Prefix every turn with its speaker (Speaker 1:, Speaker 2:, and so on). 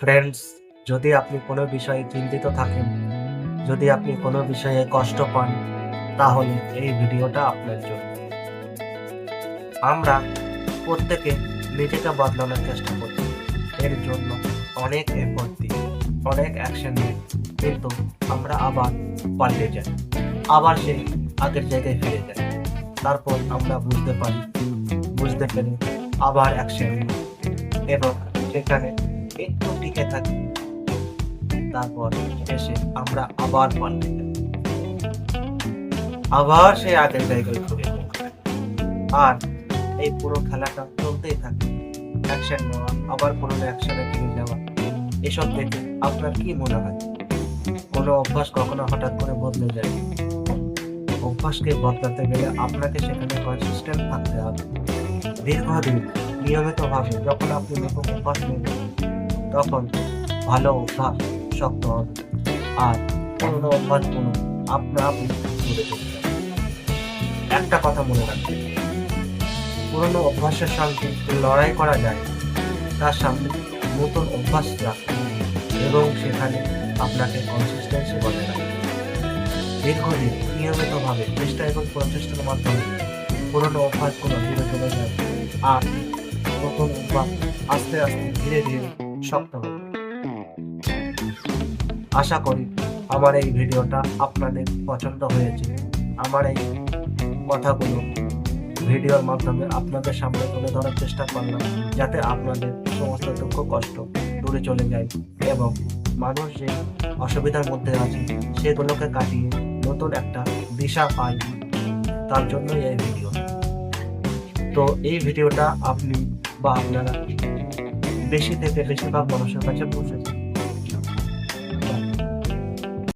Speaker 1: Friends, যদি আপনি কোনো বিষয়ে চিন্তিত থাকেন, যদি আপনি কোনো বিষয়ে কষ্ট পান, তাহলে এই ভিডিওটা আপনার জন্য। আমরা প্রত্যেকে নিজেকে বদলানোর চেষ্টা করি। এর জন্য অনেক এফোর্ট দিই, অনেক অ্যাকশন নিই, কিন্তু আমরা আবার পাল্টে যাই, আবার সেই আগের জায়গায় ফিরে যাই। তারপর আমরা বুঝতে পেরে আবার অ্যাকশন নিই এবং সেখানে একটু টিকে থাকি। তারপর এসে আমরা আবার পাল্টে যাই, আবার সেই আগের জায়গায় ফিরে যাই। আর এই পুরো খেলাটা চলতেই থাকে। অ্যাকশন নেওয়া, আবার কোনো অ্যাকশনে ফিরে যাওয়া। এসব দেখে আপনার কি মনে হয়? কোনো অভ্যাস কখনো হঠাৎ করে বদলে যায়? অভ্যাসকে বদলাতে গেলে আপনাকে সেখানে কনসিস্টেন্ট থাকতে হবে। দীর্ঘদিন নিয়মিতভাবে যখন আপনি নতুন অভ্যাস নেবেন, তখন ভালো অভ্যাস শক্ত হবে, আর পুরোনো অভ্যাসগুলো আপনা আপনি গড়ে তুলতে হবে। একটা কথা মনে রাখবেন, পুরোনো অভ্যাসের সঙ্গে লড়াই করা যায়, তার সামনে নতুন অভ্যাস রাখতে হবে এবং সেখানে আপনাকে কনসিস্টেন্সি বজায় রাখতে হবে। দীর্ঘদিন নিয়মিতভাবে চেষ্টা এবং প্রচেষ্টার মাধ্যমে পুরোনো অভ্যাসগুলো দূরে চলে যায়, আর নতুন অভ্যাস আস্তে আস্তে ধীরে ধীরে শক্ত হবে। আশা করি আমার এই ভিডিওটা আপনাদের পছন্দ হয়েছে। আমার এই কথাগুলো ভিডিওর মাধ্যমে আপনাদের সামনে তুলে ধরার চেষ্টা করলাম, যাতে আপনাদের সমস্ত দুঃখ কষ্ট দূরে চলে যায় এবং মানুষ যে অসুবিধার মধ্যে আছে সেগুলোকে কাটিয়ে নতুন একটা দিশা পায়। তার জন্যই এই ভিডিও। তো এই ভিডিওটা আপনি বা আপনারা বেশি থেকে বেশিরভাগ মানুষের কাছে পৌঁছে দিন।